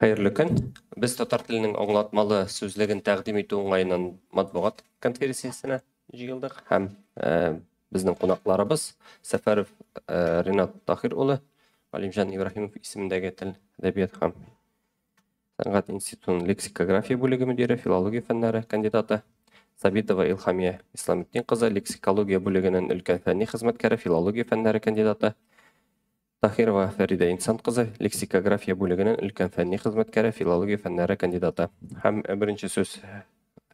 Hayırlı gün. Biz Tatar tilinin аңлатмалы сөзлеген тәкъдим итү уңайынан матбугат конференциясына җыелдык һәм безнең кунакларыбыз Сәфәров Ринат Тахир улы, Галимҗан Ибраһимов исемендәге тел, әдәбият һәм сәнгать институтының лексикография бүлеге мөдире, филология фәннәре кандидаты, Сабитова Илхамия Исламетдин кызы, лексикология бүлегенең өлкән фәнни хезмәткәре, филология фәннәре кандидаты, Тахирова Фәрида Инсан кызы, лексикография бүлегенең өлкән фәнни хезмәткәре, филология фәннәре кандидаты. Һәм беренче сүз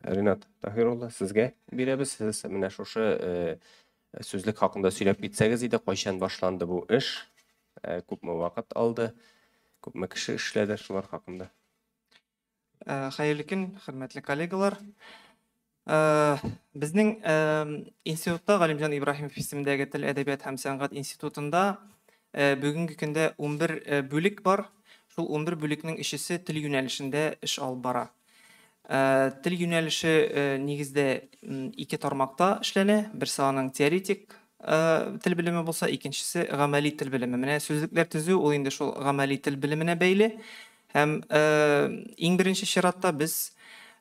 Ринат Тахир улы сезгә бирәбез. Сез менә шушы сүзлек хакында сөйләп китсәгез иде, кайчан башланды бу эш? Күпме вакыт алды? Күпме кеше эшләде шулар хакында? Хәерле көн, хөрмәтле коллегалар. Безнең институтта Галимҗан Ибраһимов исемендәге тел, әдәбият һәм сәнгать институтында бүгенге көндә 11 бүлек бар. Шул 11 бүлекнең ишесе тел юнәлешендә эш алып бара. Тел юнәлеше нигездә 2 тармакта эшләнә. Берсе аның теоретик тел белеме булса, икенчесе гамәли тел белеме. Менә сүзлекләр төзү ул инде шул гамәли тел белеменә бәйле. Һәм иң беренче чиратта без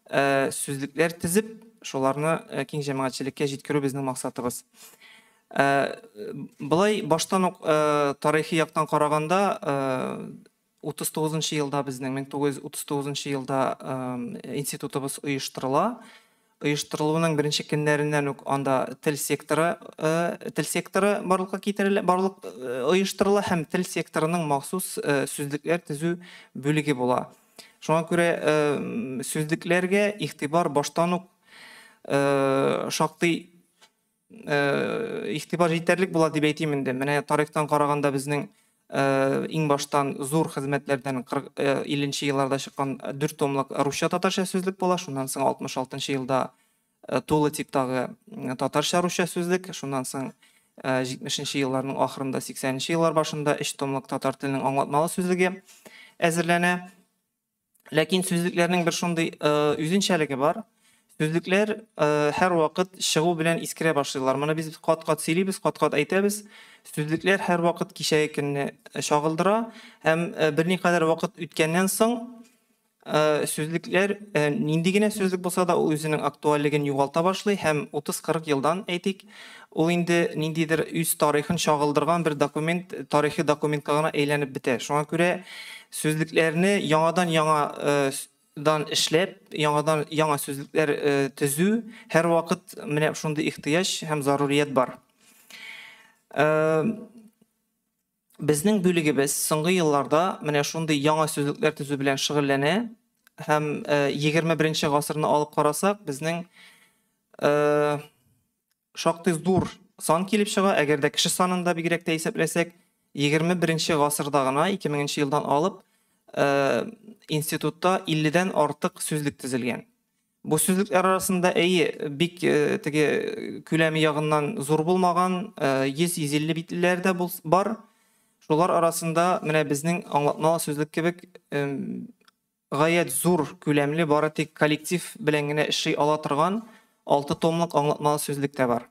сүзлекләр төзеп, шуларны киң җәмәгатьчелеккә җиткерү безнең максатыбыз. Булай баштан ук тарихи яктан караганда 39 елда безнең 1939 елда институтыбыз оештырыла. Оештырылуның беренче көннәреннән үк анда тел секторы барлыкка китерелә, барлык оештырыла һәм тел секторының махсус сүзлекләр төзү бүлеге була. Шуңа күрә сүзлекләргә игътибар баштан ук шактый игътибар җитәрлек була дип әйтим инде. Менә тарихтан караганда безнең иң баштан зур хезмәтләрдән 40-50 елларда чыккан 4 томлык русча татарча сүзлек була. Шуннан соң 66 елда тулы типтагы татарча русча сүзлек, шуннан соң 70 елларның ахырында 80 еллар башында 3 томлык татар теленең аңлатмалы сүзлеге әзерләнә. Ләкин сүзлекләрнең бер шундый үзенчәлеге бар. Сүзлекләр һәр вакыт чыгу белән искерә башлыйлар. Моны без кат-кат сөйлибез, кат-кат әйтәбез. Сүзлекләр һәр вакыт кичәге көнне чагылдыра һәм берникадәр вакыт үткәннән соң сүзлекләр нинди генә сүзлек булса да ул үзенең актуальлеген югалта башлый һәм 30-40 елдан әйтик, ул инде ниндидер үз тарихын чагылдырган бер документ, тарихи документка гына әйләнеп бетә. Шуңа күрә сүзлекләрне яңадан эшләп, яңа сүзлекләр төзү һәр вакыт менә шундый ихтыяҗ һәм зарурият бар. Безнең бүлегебез соңгы елларда менә шундый яңа сүзлекләр төзү белән шөгыльләнә һәм 21 гасырны алып карасак, безнең шактый зур сан килеп чыга. Әгәр дә кеше санында бигрәк тә исәпләсәк, 21 гасырда гына 2000 елдан алып институтта 50дән артык сүзлек төзелгән. Бу сүзлекләр арасында бик теге күләме ягыннан зур булмаган 100-150 битләр дә бар. Шулар арасында менә безнең аңлатмалы сүзлек кебек гаять зур күләмле бары тик коллектив белән генә эшли ала торган 6 томлык аңлатмалы сүзлек тә бар.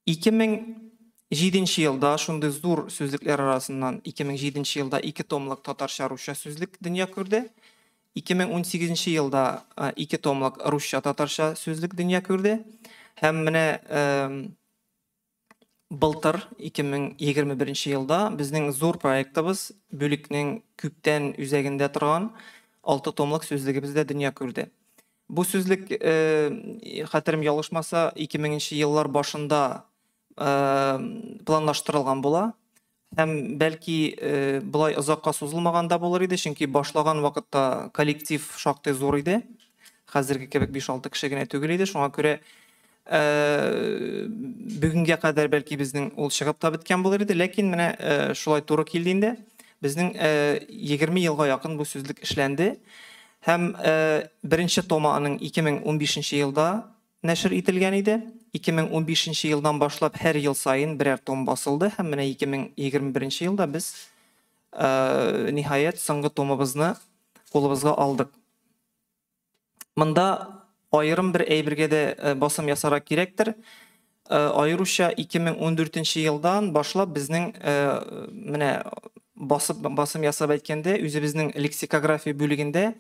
2007 елда шундый зур сүзлекләр арасыннан 2007 елда 2 томлык татарча-русча сүзлек дөнья күрде. 2018 елда 2 томлык русча-татарча сүзлек дөнья күрде. Һәм менә былтыр 2021 елда безнең зур проектыбыз бүлекнең күптән үзәгендә торган 6 томлык сүзлегебез дә дөнья күрде. Бу сүзлек хәтерем ялгышмаса 2000 еллар башында планлаштырылган була. Һәм бәлки булай озакка сузылмаганда булыр иде, чөнки башлаган вакытта коллектив шактый зур иде. Хәзерге кебек 5-6 кеше генә түгел иде. Шуңа күрә бүгенгә кадәр бәлки безнең ул чыгып та биткән булыр иде, ләкин менә шулай туры килде инде. Безнең 20 елга якын бу сүзлек эшләнде. Һәм беренче тома аның 2015 елда нәшр ителгән иде. 2015 елдан башлап һәр ел сайын берәр том басылды һәм менә 2021 елда без ниһаять соңгы томыбызны кулыбызга алдык. Монда айрым бер әйбергә дә басым ясарак кирәктер. Айруча 2014 елдан башлап безнең менә басым ясап әйткәндә, үзебезнең лексикография бүлегендә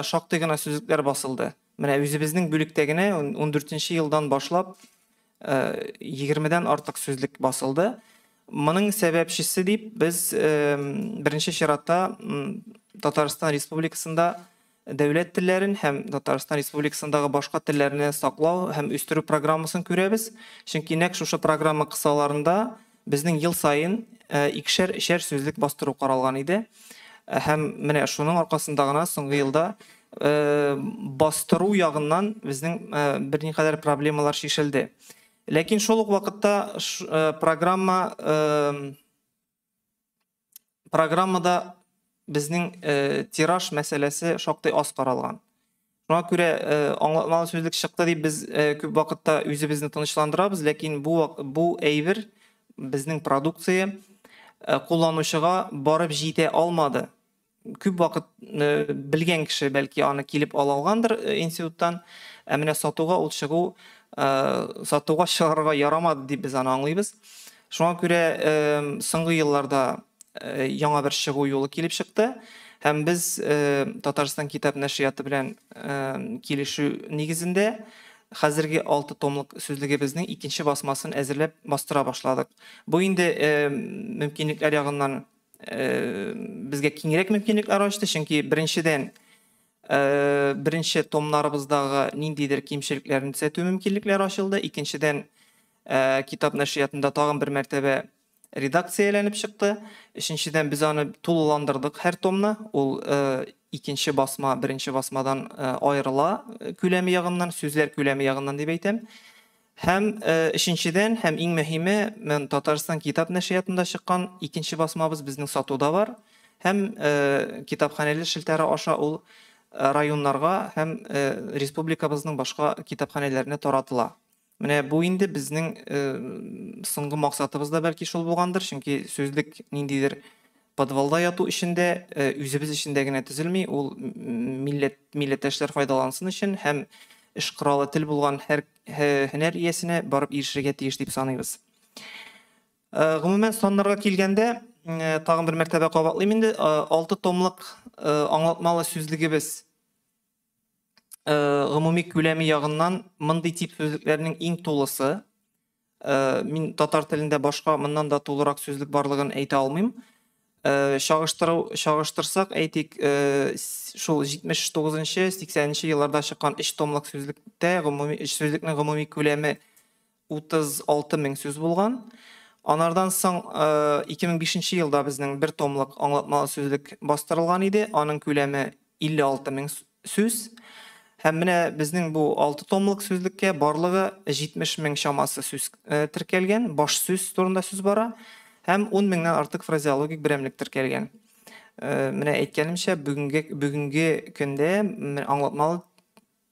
шактый гына сүзлекләр басылды. Менә үзебезнең бүлектә генә 14нче елдан башлап 20дән артык сүзлек басылды. Моның сәбәпчесе дип без беренче чиратта Татарстан Республикасында дәүләт телләрен һәм Татарстан Республикасындагы башка телләрне саклау һәм үстерү программасын күрәбез. Чөнки нәкъ шушы программа кысаларында безнең ел сайын икешәр сүзлек бастыру каралган иде. Һәм менә шуның аркасында гына соңгы елда бастыру ягыннан безнең берникадәр проблемалар шишелде. Ләкин шул ук вакытта программада безнең тираж мәсьәләсе шактый аз каралган. Шуңа күрә аңлатмалы сүзлек чыкты дип без күп вакытта үзебезне тынычландырабыз, ләкин бу әйбер безнең продукция кулланучыга барып җитә алмады. Күп вакыт белгән кеше бәлки аны килеп ала алгандыр институттан, ә менә сатуга ул чыгу сатуга чыгарга ярамады дип без аны аңлыйбыз. Шуңа күрә соңгы елларда яңа бер чыгу юлы килеп чыкты һәм без Татарстан китап нәшрияты белән килешү нигезендә хәзерге 6 томлык сүзлегебезнең икенче басмасын әзерләп бастыра башладык. Бу инде мөмкинлекләр ягыннан безгә киңрәк мөмкинлекләр ачты, чөнки беренчедән беренче томнарыбыздагы ниндидер кимчелекләрне төзәтү мөмкинлекләре ачылды. Икенчедән китап нәшриятында тагын бер мәртәбә редакцияләнеп чыкты. Өченчедән без аны тулыландырдык һәр томны. Ул икенче басма беренче басмадан аерыла күләме ягыннан, сүзләр күләме ягыннан дип әйтәм. Һәм өченчедән һәм иң мөһиме, мен Татарстан китап нәшриятында чыккан икенче басмабыз безнең сатуда бар. Һәм китапханәләр шелтәре аша ул районнарга һәм республикабызның башка китапханәләренә таратыла. Менә бу инде безнең соңгы максатыбыз да бәлки шул булгандыр, чөнки сүзлек ниндидер подвалда яту эшендә үзебез эшендә генә төзелми, ул милләттәшләр файдалансын өчен һәм эш коралы тел булган һәр һөнәр иясенә барып ирешергә тиеш дип саныйбыз. Гомумән саннарга килгәндә, тагын бер мәртәбә кабатлыйм инде, 6 томлык аңлатмалы сүзлегебез гомуми күләме ягыннан мондый тип сүзлекләрнең иң тулысы. Мин татар телендә башка моннан да тулырак сүзлек барлыгын әйтә алмыйм. Чагыштырсак, әйтик, шул 79нчы, 80нче елларда чыккан 3 томлык сүзлектә гомуми сүзлекнең гомуми күләме 36,000 сүз булган. Анардан соң 2005нче елда безнең 1 томлык аңлатмалы сүзлек бастырылган иде. Аның күләме 56,000 сүз. Һәм менә безнең бу 6 томлык сүзлеккә барлыгы 70,000 чамасы сүз теркәлгән, баш сүз турында сүз бара. Һәм 10,000ннән артык фразеологик берәмлек теркәлгән. Менә әйткәнемчә, бүгенге көндә аңлатмалы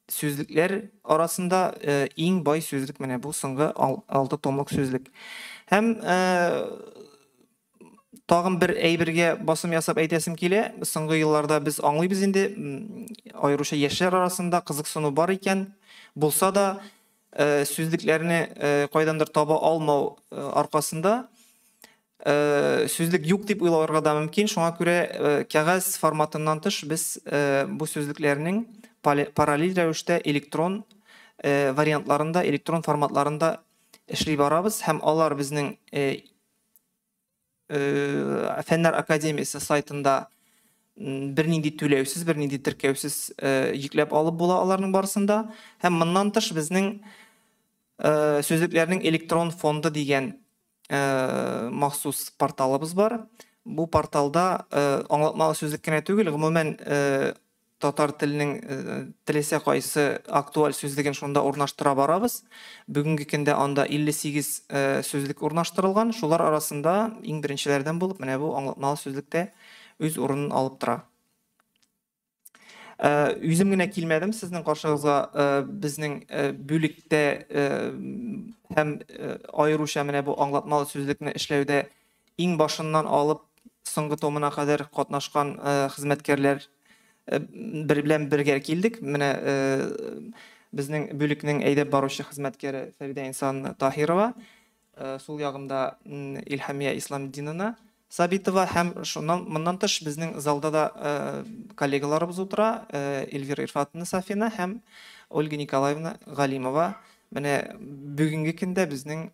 сүзлекләр арасында иң бай сүзлек менә бу соңгы 6 томлык сүзлек. Һәм тагын бер әйбергә басым ясап әйтәсем килә. Соңгы елларда без аңлыйбыз инде, аеруча яшьләр арасында кызыксыну бар икән. Булса да сүзлекләрне кайдандыр таба алмау аркасында сүзлек юк дип уйларга да мөмкин. Шуңа күрә кәгазь форматыннан тыш без бу сүзлекләрнең параллель рәвештә электрон вариантларында, электрон форматларында эшли барабыз һәм алар безнең Фәннәр академиясе сайтында бернинди түләүсез, бернинди теркәүсез йөкләп алып була аларның барысында. Һәм моннан тыш безнең сүзлекләрнең электрон фонды дигән махсус порталыбыз бар. Бу порталда аңлатмалы сүзлек кенә түгел, гомумән татар теленең теләсә кайсы актуаль сүзлеген шунда урнаштыра барабыз. Бүгенге көндә анда 58 сүзлек урнаштырылган. Шулар арасында иң беренчеләрдән булып, менә бу аңлатмалы сүзлектә үз урынын алып тора. Үзем генә килмәдем сезнең каршыгызга безнең бүлектә һәм аеруча менә бу аңлатмалы сүзлекне эшләүдә иң башыннан алып соңгы томына кадәр катнашкан хезмәткәрләр белән бергә килдек. Менә безнең бүлекнең әйдәп баручы хезмәткәре Фәридә Инсан Таһирова, сул ягымда Илһамия Исламдинова, Сабитова һәм шуннан моннан тыш безнең залда да коллегаларыбыз утыра, Эльвира Ирфатовна Сафина һәм Ольга Николаевна Галимова. Менә бүгенге көндә безнең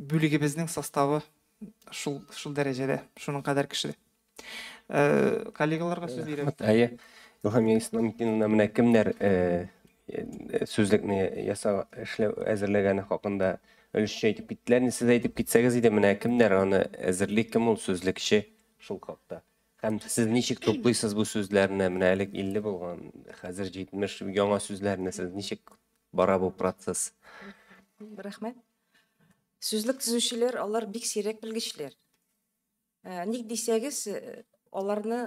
бүлегебезнең составы шул дәрәҗәдә, шуның кадәр кеше. Коллегаларга сүз бирәм. Әйе, Илһам Исламовна, менә кемнәр сүзлекне ясау эшләү әзерләгәне хакында өлешчә әйтеп киттеләр. Сез әйтеп китсәгез иде, менә кемнәр аны әзерли, кем ул сүзлекче шул хакта. Һәм сез ничек туплыйсыз бу сүзләрне? Менә элек 50 булган, хәзер 70 яңа сүзләрне сез ничек бара бу процесс? Рәхмәт. Сүзлек төзүчеләр, алар бик сирәк белгечләр. Ник дисәгез, аларны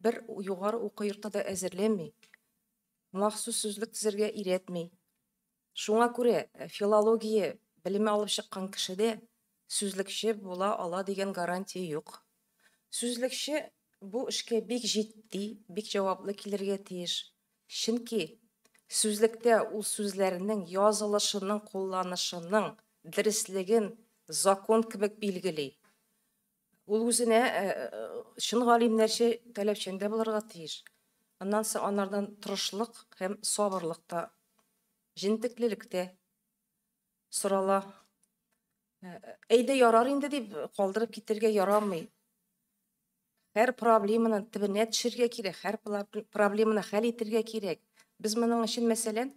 бер югары уку йортында әзерләми. Махсус сүзлек төзергә өйрәтми. Шуңа күрә филология белеме алып чыккан кешедә сүзлекче була ала дигән гарантия юк. Сүзлекче бу эшкә бик җитди, бик җаваплы килергә тиеш. Чөнки сүзлектә ул сүзләрнең язылышының, кулланышының дәреслеген закон кебек билгели. Ул үзенә чын галимнәрчә таләпчәндә булырга тиеш. Аннан соң анардан тырышлык һәм сабырлыкта, җентеклелектә сорала. Әйдә ярар инде дип калдырып китергә ярамый. Һәр проблеманы төбенә төшергә кирәк, һәр проблеманы хәл итәргә кирәк. Без моның өчен мәсәлән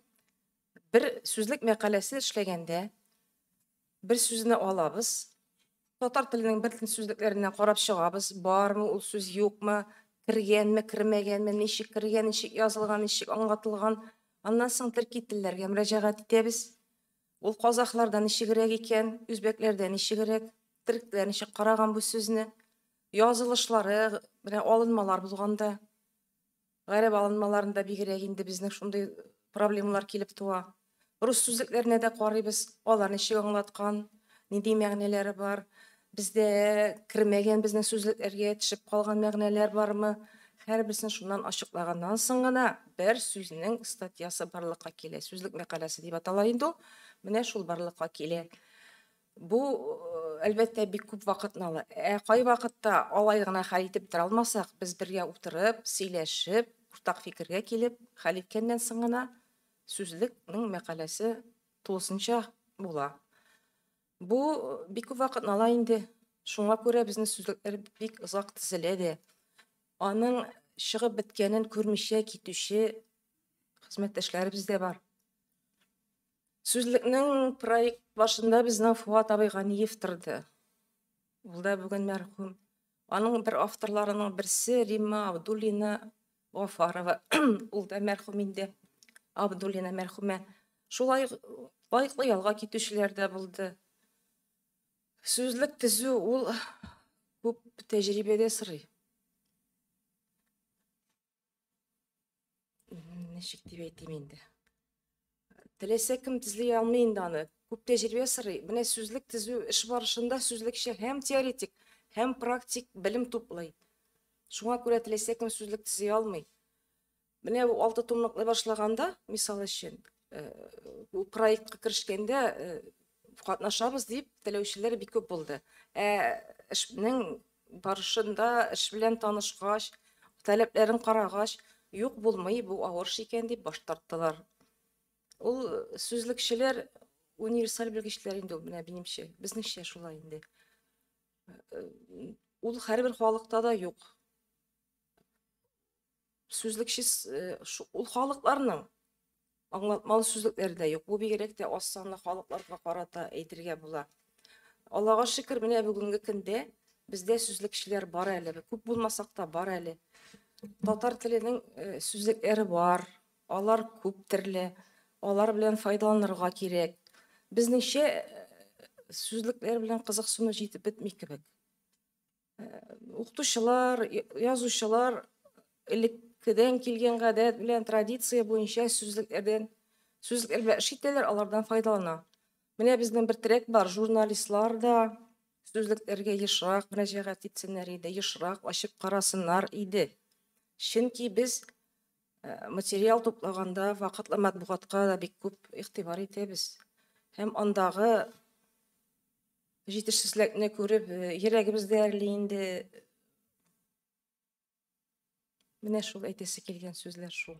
бер сүзлек мәкаләсе эшләгәндә бер сүзне алабыз. Татар теленең бер сүзлекләреннән карап чыгабыз, бармы ул сүз, юкмы, кергәнме, кирмәгәнме, ничек кергән, ничек язылган, ничек аңлатылган. Аннан соң төрки телләргә мөрәҗәгать итәбез. Ул казахлардан ничегрәк икән, үзбәкләрдән ничегрәк, төркләр ничек караган бу сүзне. Язылышлары, менә алынмалар булганда, гарәп алынмаларында бигрәк инде безнең шундый проблемалар килеп туа. Рус сүзлекләренә дә карыйбыз, алар ничек аңлаткан, нинди мәгънәләре бар. Бездә кирмәгән безнең сүзлекләргә төшеп калган мәгънәләр бармы? Һәрберсен шуннан ачыклаганнан соң гына бер сүзнең статьясы барлыкка килә. Сүзлек мәкаләсе дип атала инде ул. Менә шул барлыкка килә. Бу әлбәттә бик күп вакытны ала. Кай вакытта алай гына хәл итеп тора алмасак, без бергә утырып, сөйләшеп, уртак фикергә килеп, хәл иткәннән соң гына сүзлекнең мәкаләсе тулысынча була. Бу бик күп вакытны ала инде. Шуңа күрә безнең сүзлекләр бик озак төзелә дә. Аның чыгып биткәнен күрмичә китүче хезмәттәшләребез дә бар. Сүзлекнең проект башында безнең Фуат абый Ганиев торды. Ул да бүген мәрхүм. Аның бер авторларының берсе Римма Абдуллина Гафарова. Ул да мәрхүм инде. Абдуллина мәрхүмә. Шулай лайыклы ялга китүчеләр дә булды. Сүзлек төзү ул күп тәҗрибәдә сорый. Ничек дип әйтим инде. Теләсә кем төзли алмый инде аны. Күп тәҗрибә сорый. Менә сүзлек төзү эш барышында сүзлекче һәм теоретик, һәм практик белем туплый. Шуңа күрә теләсә кем сүзлек төзи алмый. Менә бу 6 томлыклы башлаганда, мисал өчен, бу проектка киришкәндә катнашабыз дип теләүчеләр бик күп булды. Эшнең барышында, эш белән танышкач, таләпләрен карагач, юк булмый, бу авыр икән дип баш тарттылар. Ул сүзлекчеләр универсаль белгечләр инде, менә минемчә, безнеңчә шулай инде. Ул һәрбер халыкта да юк. Сүзлекче ул халыкларның аңлатмалы сүзлекләрдә юк. Бу бигрәк тә аз санлы халыкларга карата әйтергә була. Аллага шөкер, менә бүгенге көндә бездә сүзлекчеләр бар әле. Күп булмасак та бар әле. Татар теленең сүзлекләре бар. Алар күп төрле. Алар белән файдаланырга кирәк. Безнеңчә сүзлекләр белән кызыксыну җитеп бетми кебек. Укытучылар, язучылар элеккедән килгән гадәт белән традиция буенча сүзлекләр белән эш итәләр, алардан файдалана. Менә безнең бер трек бар, журналистлар да сүзлекләргә ешрак мөрәҗәгать итсеннәр иде, ешрак ачып карасыннар иде. Чөнки без материал туплаганда вакытлы матбугатка да бик күп игътибар итәбез. Һәм андагы җитешсезлекне күреп, йөрәгебез дәрли инде. Менә шул әйтәсе килгән сүзләр шул.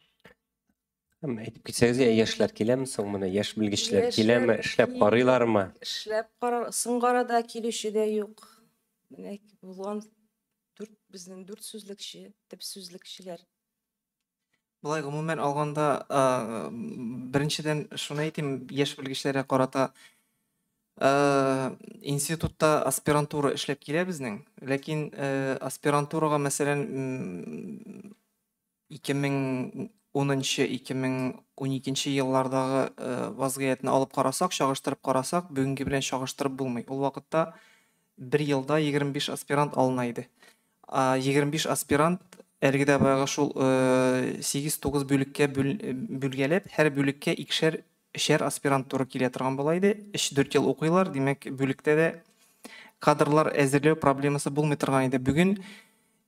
Һәм әйтеп китсәгез, яшьләр киләме соң моны, яшь белгечләр киләме, Яшьләр эшләп карыйлармы? Эшләп сыңгарада килүче дә юк. Менә булган безнең 4 сүзлекче, төп сүзлекчеләр. Булай гомумән алганда, беренчедән шуны әйтим, яшь белгечләргә карата институтта аспирантура эшләп килә безнең, ләкин аспирантурага мәсәлән 2010-2012 еллардагы вазгыятны алып карасак, чагыштырып карасак, бүгенге белән чагыштырып булмый. Ул вакытта бер елда 25 аспирант алына иде. 25 аспирант әлегә баягы шул 8-9 бүлеккә бүлгәләп, һәр бүлеккә икешәр аспирантура килә торган була иде. 3-4 ел укыйлар, димәк, бүлектә дә кадрлар әзерләү проблемасы булмый торган иде. Бүген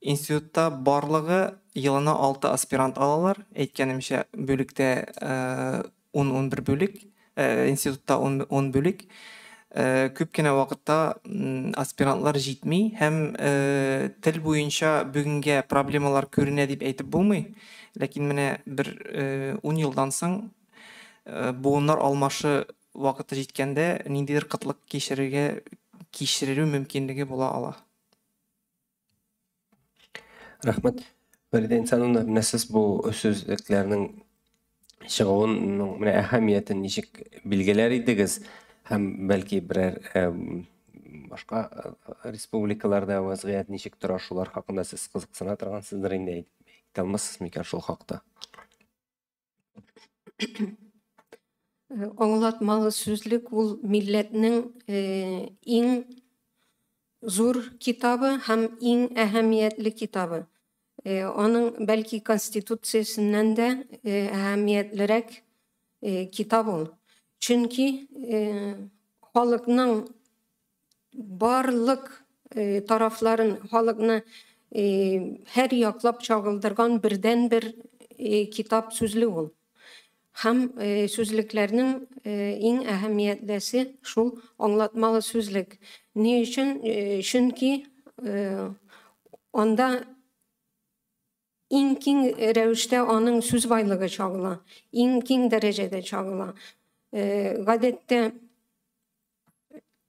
институтта барлыгы елына 6 аспирант алалар. Әйткәнемчә, бүлектә 10-11 бүлек, институтта 10 бүлек. Күп кенә вакытта аспирантлар җитми һәм тел буенча бүгенгә проблемалар күренә дип әйтеп булмый. Ләкин менә бер 10 елдан соң буыннар алмашы вакыты җиткәндә ниндидер кытлык кичерү мөмкинлеге була ала. Рәхмәт. Фәридә Инсановна, менә сез бу сүзлекләрнең чыгуының менә әһәмиятен ничек билгеләр идегез? Һәм бәлки берәр башка республикаларда вазгыят ничек тора, шулар хакында сез кызыксына торгансыздыр инде, әйтә алмассыз микән шул хакта? Аңлатмалы сүзлек ул милләтнең иң зур китабы һәм иң әһәмиятле китабы. Аның бәлки конституциясеннән дә әһәмиятлерәк китап ул. Чөнки халыкның барлык тарафларын, халыкны һәр яклап чагылдырган бердән-бер китап сүзлек ул. Һәм сүзлекләрнең иң әһәмиятлесе шул аңлатмалы сүзлек. Ни өчен? Чөнки анда иң киң рәвештә аның сүз байлыгы чагыла, иң киң дәрәҗәдә чагыла. Гадәттә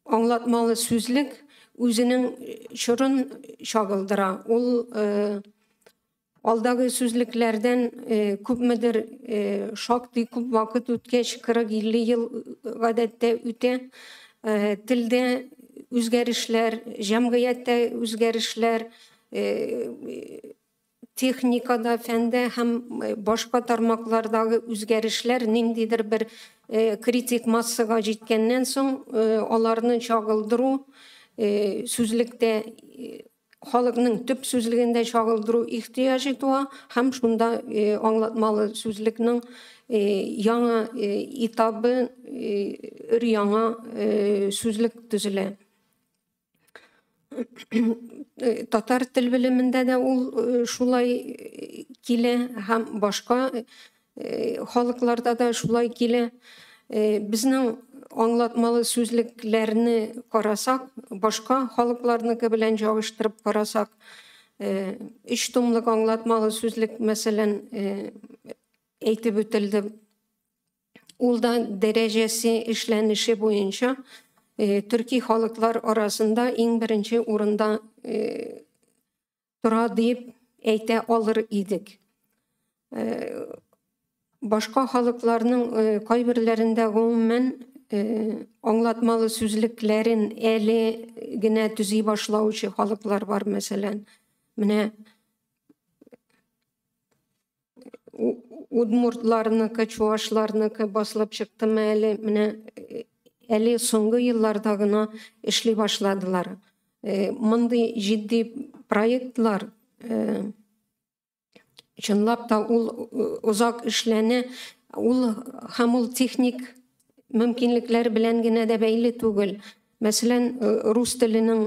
аңлатмалы сүзлек үзенең чорын чагылдыра. Ул алдагы сүзлекләрдән күпмедер шактый күп вакыт үткәч, 40-50 ел гадәттә үтә, телдә үзгәрешләр, җәмгыятьтә үзгәрешләр, техникада, фәндә һәм башка тармаклардагы үзгәрешләр ниндидер бер критик массага җиткәннән соң аларны чагылдыру сүзлектә халыкның төп сүзлегендә чагылдыру ихтыяҗы туа һәм шунда аңлатмалы сүзлекнең яңа этабы, яңа сүзлек төзелә. Татар тел белемендә дә ул шулай килә һәм башка халыкларда да шулай килә. Безнең аңлатмалы сүзлекләрне карасак, башка халыкларныкы белән чагыштырып карасак, 3 томлык аңлатмалы сүзлек мәсәлән әйтеп үтелде. Ул да дәрәҗәсе, эшләнеше буенча төрки халыклар арасында иң беренче урында тора дип әйтә алыр идек. Башка халыкларның кайберләрендә гомумән аңлатмалы сүзлекләрен әле генә төзи башлаучы халыклар бар, мәсәлән. Менә удмуртларныкы, чуашларныкы басылып чыктымы әле, менә әле соңгы елларда гына эшли башладылар. Мондый җитди проектлар чынлап та ул узак эшләнә, ул һәм ул техник мөмкинлекләр белән генә дә бәйле түгел. Мәсәлән, рус теленең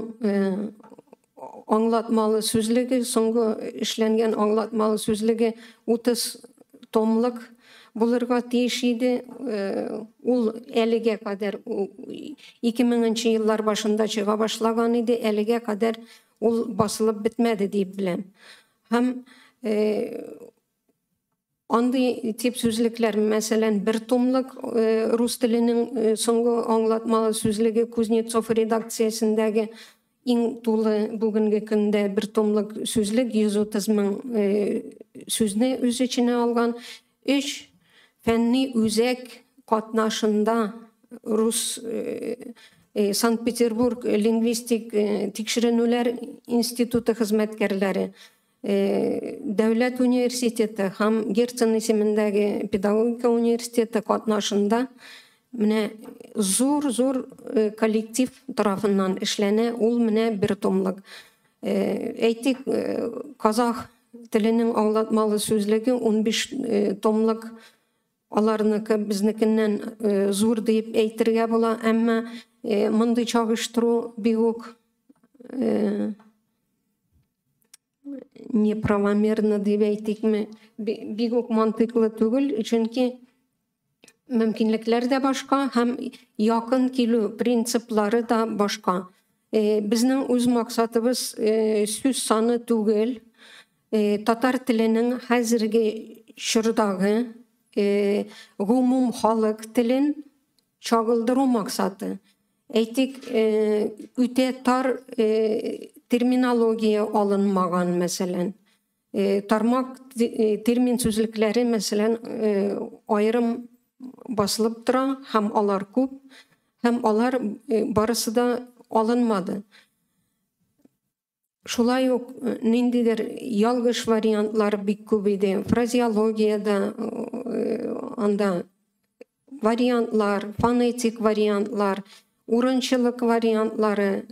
аңлатмалы сүзлеге, соңгы эшләнгән аңлатмалы сүзлеге 30 томлык булырга тиеш иде. Ул әлегә кадәр 2000 еллар башында чыга башлаган иде, әлегә кадәр ул басылып бетмәде дип беләм. Һәм андый тип сүзлекләр, мәсәлән, бер томлык рус теленең соңгы аңлатмалы сүзлеге Кузнецов редакциясендәге иң тулы бүгенге көндә бер томлык сүзлек 130 000 сүзне үз içine алган. 3 фәнни үзәк катнашында рус Санкт-Петербург лингвистик тикшеренүләр институты хезмәткәрләре, Дәүләт университеты һәм Герцен исемендәге педагогика университеты катнашында менә зур коллектив тарафыннан эшләнә. Ул менә бер томлык. Әйтик, казах теленең аңлатмалы сүзлеге 15 томлык. Аларныкы безнекеннән зур дип әйтергә була, әмма мондый чагыштыру бик үк неправомерно дип әйтикме, бик үк мантыклы түгел, чөнки мөмкинлекләр дә башка һәм якын килү принциплары да башка. Безнең үз максатыбыз сүз саны түгел, татар теленең хәзерге чордагы гомум халык телен чагылдыру максаты. Әйтик, үтә тар терминология алынмаган, мәсәлән. Тармак термин сүзлекләре, мәсәлән, айрым басылып тора, һәм алар күп, һәм алар барысы да алынмады. Шулай ук ниндидер ялгыш вариантлар бик күп иде. Фразеологиядә анда вариантлар, фонетик вариантлар, урынчылык вариантлары,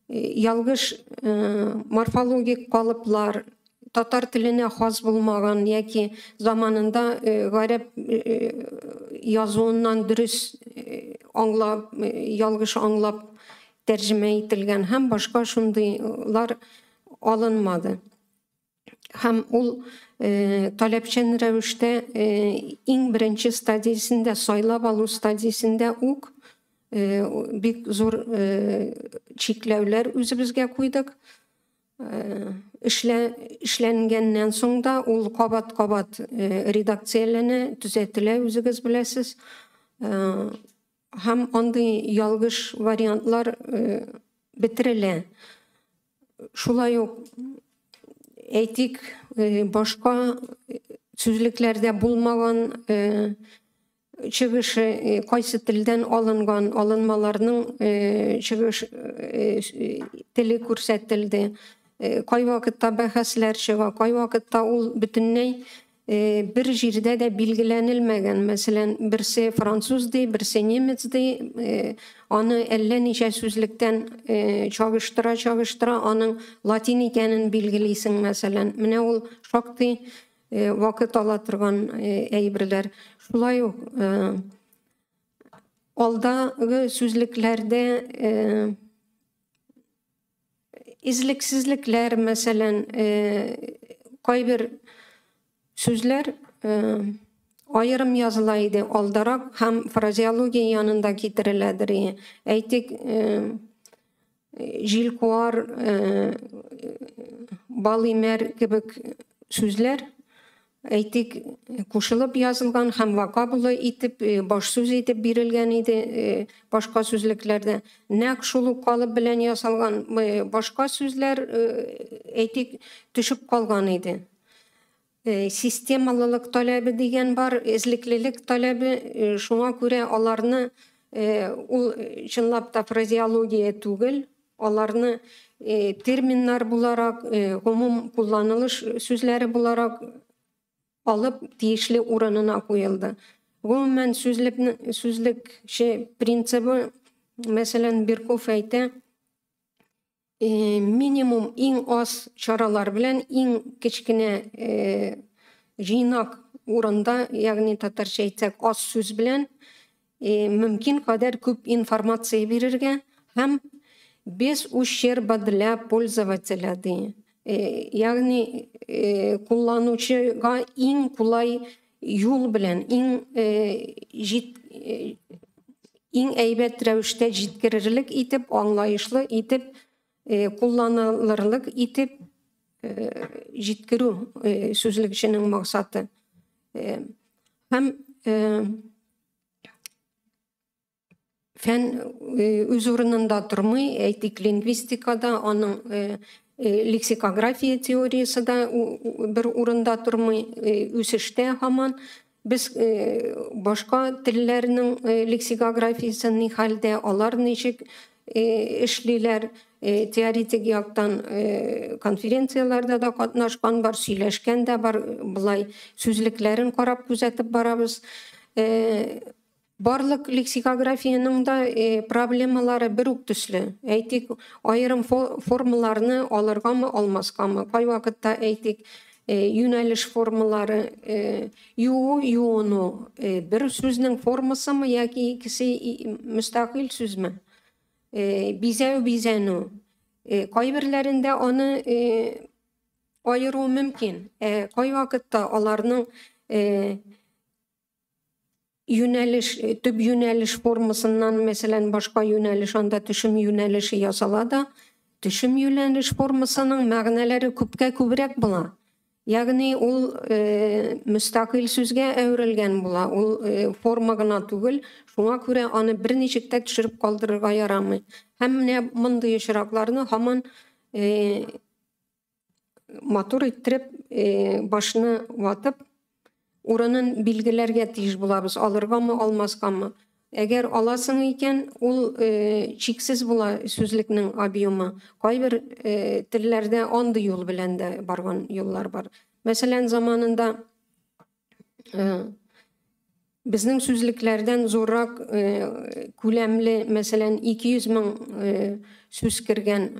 ялгыш морфологик калыплар, татар теленә хас булмаган яки заманында гарәп язуыннан дөрес аңлап, ялгыш аңлап тәрҗемә ителгән һәм башка шундыйлар алынмады. Һәм ул таләпчән рәвештә иң беренче стадиясендә, сайлап алу стадиясендә үк бик зур чикләүләр үзебезгә куйдык. Эшләнгәннән соң да ул кабат-кабат редакцияләнә, төзәтелә, үзегез беләсез. Һәм андый ялгыш вариантлар бетерелә. Шулай ук әйтик, башка сүзлекләрдә булмаган чыгышы, кайсы телдән алынган алынмаларның чыгыш теле күрсәтелде. Кай вакытта бәхәсләр чыга, кай вакытта ул бөтенләй бер җирдә дә билгеләнелмәгән. Мәсәлән, берсе француз ди, берсе немец ди, аны әллә ничә сүзлектән чагыштыра, аның латин икәнен билгелисең, мәсәлән. Менә ул шактый вакыт ала торган әйберләр. Шулай ук алдагы сүзлекләрдә излексезлекләр, мәсәлән, кайбер сүзләр айрым языла иде алдарак һәм фразеология янында китереләдер. Әйтик, җилкуар, балимәр кебек сүзләр әйтик кушылып язылган һәм вокабулы итеп, баш сүз итеп бирелгән иде башка сүзлекләрдә. Нәкъ шул ук калып белән ясалган башка сүзләр әйтик төшеп калган иде. Системалылык таләбе дигән бар, эзлеклелек таләбе, шуңа күрә аларны ул чынлап та фразеология түгел, аларны терминнар буларак, гомум кулланылыш сүзләре буларак алып тиешле урынына куелды. Гомумән сүзлек принцибы, мәсәлән, Бирков әйтә, минимум иң аз чаралар белән иң кечкенә җыйнак урында, ягъни татарча әйтсәк, аз сүз белән мөмкин кадәр күп информация бирергә һәм без ущерба для пользователя ди. Ягъни кулланучыга иң кулай юл белән иң әйбәт рәвештә җиткерерлек итеп, аңлаешлы итеп, кулланылырлык итеп җиткерү сүзлекченең максаты. Һәм фән үз урынында тормый, әйтик, лингвистикада, аның лексикография теориясы да бер урында тормый, үсештә һаман. Без башка телләрнең лексикографиясын ни хәлдә, алар ничек эшлиләр, теоретик яктан конференцияларда да катнашкан бар, сөйләшкән дә бар, булай сүзлекләрен карап күзәтеп барабыз. Барлык лексикографияның да проблемалары бер үк төсле. Әйтик, аерым формаларны алыргамы, алмаскамы. Кай вакытта әйтик, юнәлеш формалары, юону, бер сүзнең формасымы яки икесе мөстәкыйль сүзме? Бизәү, бизәнү. Кайберләрендә аны айыру мөмкин. Кай вакытта аларның төп юнәлеш формасыннан, мәсәлән, башка юнәлеш, анда төшем юнәлеше ясала да, төшем юнәлеш формасының мәгънәләре күпкә күбрәк була. Ягъни ул мөстәкыйль сүзгә әверелгән була. Ул форма гына түгел, шуңа күрә аны берничек тә төшереп калдырырга ярамый. Һәм менә мондый очракларны һаман матур иттереп, башны ватып, урынын билгеләргә тиеш булабыз, алыргамы, алмаскамы. Әгәр аласың икән, ул чиксез була сүзлекнең объемы. Кайбер телләрдә андый юл белән дә барган юллар бар. Мәсәлән, заманында безнең сүзлекләрдән зуррак күләмле, мәсәлән, 200 мең сүз кергән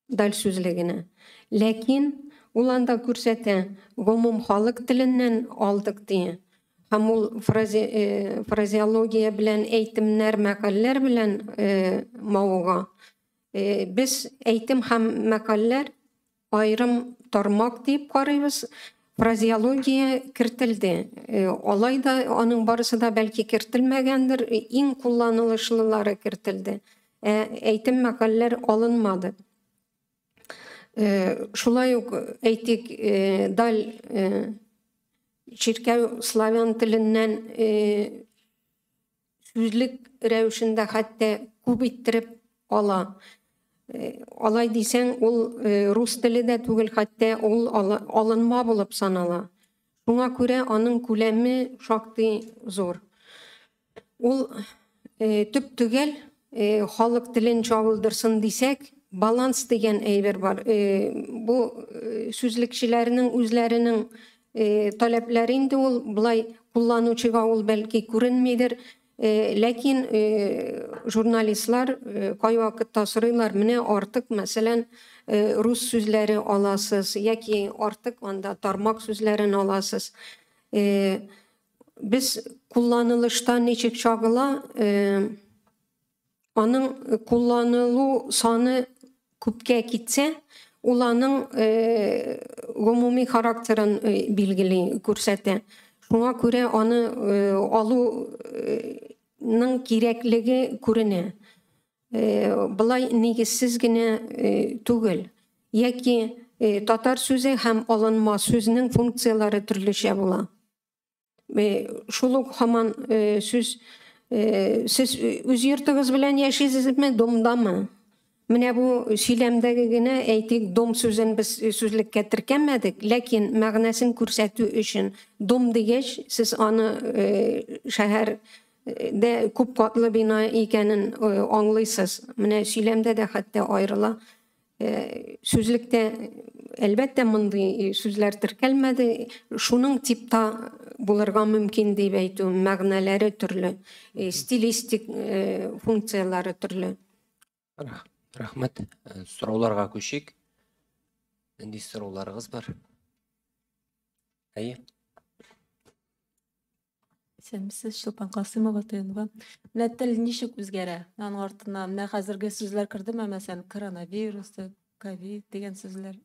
даль сүзлегенә. Ләкин ул анда күрсәтә, гомум халык теленнән алдык дия. Һәм ул фразеология белән, әйтемнәр, мәкалләр белән мавыга. Без әйтем һәм мәкалләр айрым тармак дип карыйбыз. Фразеология кертелде. Алай да аның барысы да бәлки кертелмәгәндер, иң кулланылышлылары кертелде. Әйтем, мәкалләр алынмады. Шулай ук әйтик, даль Çirkəv Slavyan tilindən сүзлек рәвешендә хәтта күп иттереп ала. Алай дисәң, ул рус теле дә түгел, хәтта ул алынма булып санала. Шуңа күрә аның күләме шактый зур. Ул төп түгел, халык телен чагылдырсын дисәк, баланс дигән әйбер бар. Бу сүзлекчеләрнең үзләренең таләпләре инде, ул булай кулланучыга ул бәлки күренмидер, ләкин журналистлар кай вакытта сорыйлар, менә артык, мәсәлән, рус сүзләре аласыз, яки артык анда тармак сүзләрен аласыз. Без кулланылышта ничек чагыла, аның кулланылу саны күпкә китсә, ул аның гомуми характерын билгели күрсәтә. Шуңа күрә аны алуның кирәклеге күренә. Булай нигезсез генә түгел. Яки татар сүзе һәм алынма сүзнең функциялары төрлечә була. Шул ук һаман сүз, сез үз йортыгыз белән яшисезме, домдамы? Менә бу сөйләмдәге генә әйтик, дом сүзен без сүзлеккә теркәмәдек, ләкин мәгънәсен күрсәтү өчен дом дигәч, сез аны шәһәрдә күп катлы бина икәнен аңлыйсыз. Менә сөйләмдә дә хәтта аерыла. Сүзлектә әлбәттә мондый сүзләр теркәлмәде. Шуның типта булырга мөмкин дип әйтү, мәгънәләре төрле, стилистик функциялары төрле. Рахмет. Сорауларга көчик. Нинди сорауларыгыз бар? Әйе. Сәмсез Шулпан Касымова Тыйынова. Менә тел ничек үзгәрә? Аның артына менә хәзерге сүзләр кирдеме, мәсәлән, коронавирус, ковид дигән сүзләр.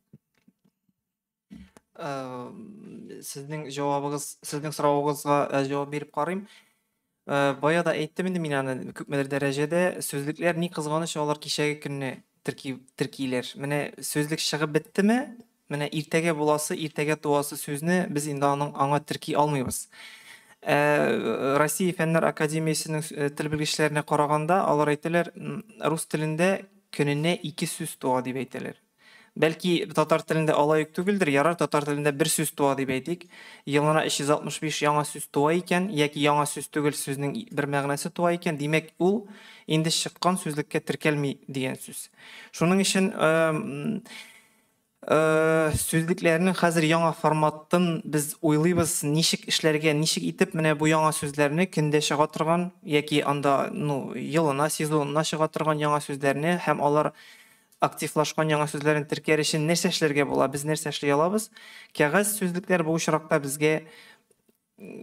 Sizning soravıгызга жауап берип карыйм. Бая да әйттем инде мин аны күпмедер дәрәҗәдә сүзлекләр ни кызганыч алар кичәге көнне теркиләр. Менә сүзлек чыгып беттеме? Менә иртәгә буласы, иртәгә туасы сүзне без инде аңа терки алмыйбыз. Россия Фәннәр Академиясенең тел белгечләренә караганда, алар әйтәләр, рус телендә көненә 2 сүз туа дип әйтәләр. Бәлки татар телендә алай ук түгелдер, ярар татар телендә бер сүз туа дип әйтик. Елына 365 яңа сүз туа икән, яки яңа сүз түгел сүзнең бер мәгънәсе туа икән, димәк ул инде чыккан сүзлеккә теркәлми дигән сүз. Шуның өчен сүзлекләрнең хәзер яңа форматын без уйлыйбыз, ничек эшләргә, ничек итеп менә бу яңа сүзләрне көндә чыга торган яки анда елына, сезонына чыга торган яңа сүзләрне һәм алар активлашкан яңа сүзләрен теркәр өчен нәрсә эшләргә була, без нәрсә эшли алабыз? Кәгазь сүзлекләр бу очракта безгә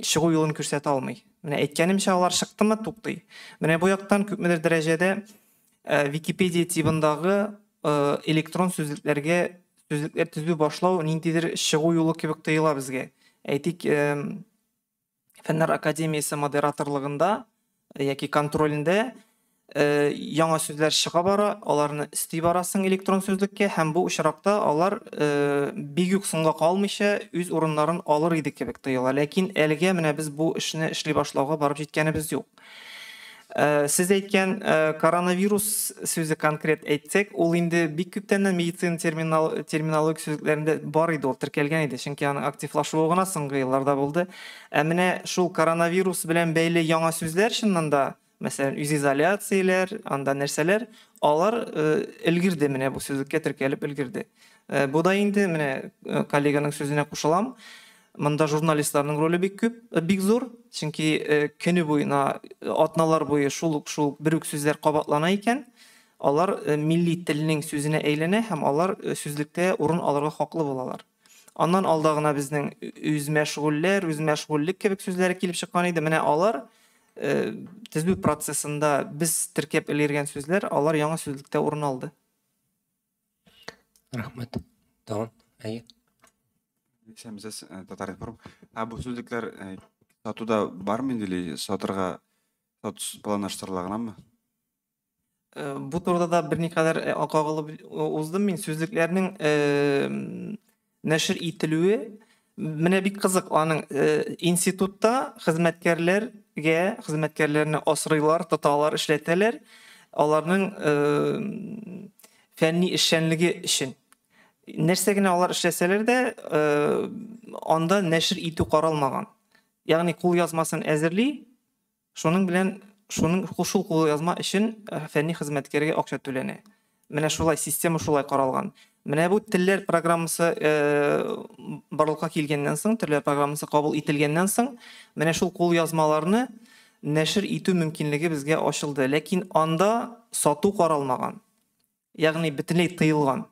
чыгу юлын күрсәтә алмый. Менә әйткәнемчә алар чыктымы туктый. Менә бу яктан күпмедер дәрәҗәдә Википедия тибындагы электрон сүзлекләргә сүзлекләр төзү башлау ниндидер чыгу юлы кебек тоела безгә. Әйтик, Фәннәр Академиясе модераторлыгында яки контролендә яңа сүзләр чыга бара, аларны исти барасың электрон сүзлеккә һәм бу очракта алар бик үк соңга калмыйча үз урыннарын алыр иде кебек тоела. Ләкин әлегә менә без бу эшне эшли башлауга барып җиткәнебез юк. Siz әйткән коронавирус сүзе конкрет әйтсәк, ул инде бик күптәннән медицина терминология сүзлекләрендә бар иде, ул теркәлгән иде, чөнки аның активлашуы гына соңгы елларда булды. Менә шул коронавирус белән бәйле яңа сүзләр чыннан да, мәсәлән, изоляцияләр, анда нәрсәләр, алар элгирде менә бу сүзлеккә теркәлеп элгирде. Бу да инде менә коллеганың сүзенә кушылам. Монда журналистларның роле бик зур, чөнки көне буена, атналар буе шул бер үк сүзләр кабатлана икән, алар милли телнең сүзенә әйләнә һәм алар сүзлектә урын алырга хаклы булалар. Аннан алда гына безнең үз мәшгульлек кебек сүзләре килеп чыккан иде. Менә алар төзү процессында без теркәп элгергән сүзләр, алар яңа сүзлектә урын алды. Рахмет. Tamam. Әйе. Сәмсез татар информ. Бу сүзлекләр сатуда бармы инде, сатырга планлаштырылаганмы? Бу турыда да берникадәр кагылып уздым мин. Сүзлекләрнең нәшр ителүе менә бик кызык. Аның институтта хезмәткәрләрне асрыйлар, тоталар, эшләтәләр. Аларның фәнни эшчәнлеге өчен. Нәрсә генә алар эшләсәләр дә, анда нәшр итү каралмаган. Ягъни кул язмасын әзерли, шуның белән шул кул язма өчен фәнни хезмәткәргә акча түләнә. Менә шулай система шулай каралган. Менә бу телләр программасы барлыкка килгәннән соң, телләр программасы кабул ителгәннән соң, менә шул кул язмаларны нәшр итү мөмкинлеге безгә ачылды. Ләкин анда сату каралмаган. Ягъни бөтенләй тыелган.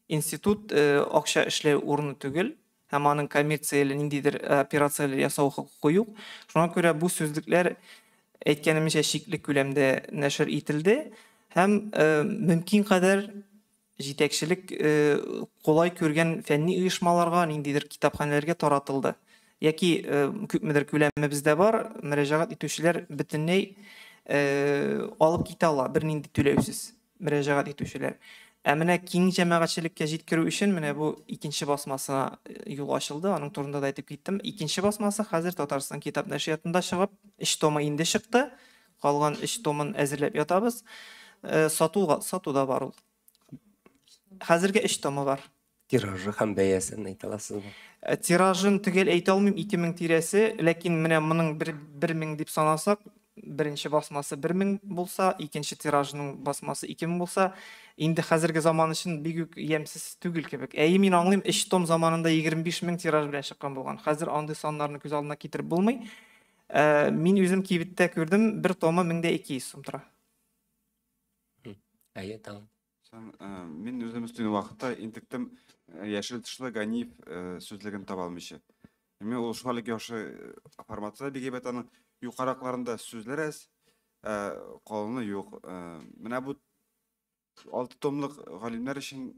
Институт акча эшләү урыны түгел, һәм аның коммерцияле ниндидер операцияләр ясау хукукы юк. Шуңа күрә бу сүзлекләр әйткәнемчә чикле күләмдә нәшр ителде һәм мөмкин кадәр җитәкчелек колай күргән фәнни оешмаларга, ниндидер китапханәләргә таратылды. Яки күпмедер күләме бездә бар, мөрәҗәгать итүчеләр бөтенләй алып китә ала, бернинди түләүсез мөрәҗәгать итүчеләр. Менә киң җәмәгатьчелеккә җиткерү өчен менә бу икенче басмасына юл ачылды. Аның турында да әйтеп киттем. Икенче басмасы хәзер Татарстан китап нәшриятында чыгып, 3 тома инде чыкты. Калган 3 томын әзерләп ятабыз. Сатуда бар ул. Хәзергә 3 тома бар. Тиражы һәм бәясен әйтә аласызмы? Тиражын төгәл әйтә алмыйм, 2000 тирәсе, ләкин менә моның 1000 дип санасак, беренче басмасы 1000 булса, икенче тиражының басмасы 2000 булса, инде хәзерге заман өчен бик үк ямсыз түгел кебек. Мин аңлыйм, 3 том заманында 25000 тираж белән чыккан булган. Хәзер андый саннарны күз алдына китереп булмый. Мин үзем кибеттә күрдем, бер тома 1200 сум тора. Әйе, тамам. Мин үзем өстен вакытта интектем яшел тышлы Ганиев сүзлеген таба алмыйча. Мен ул шулай яхшы форматта бик әйбәт аның юқаракларында сүзләр әз, калыны юк. Менә бу 6 томлык галимнәр өчен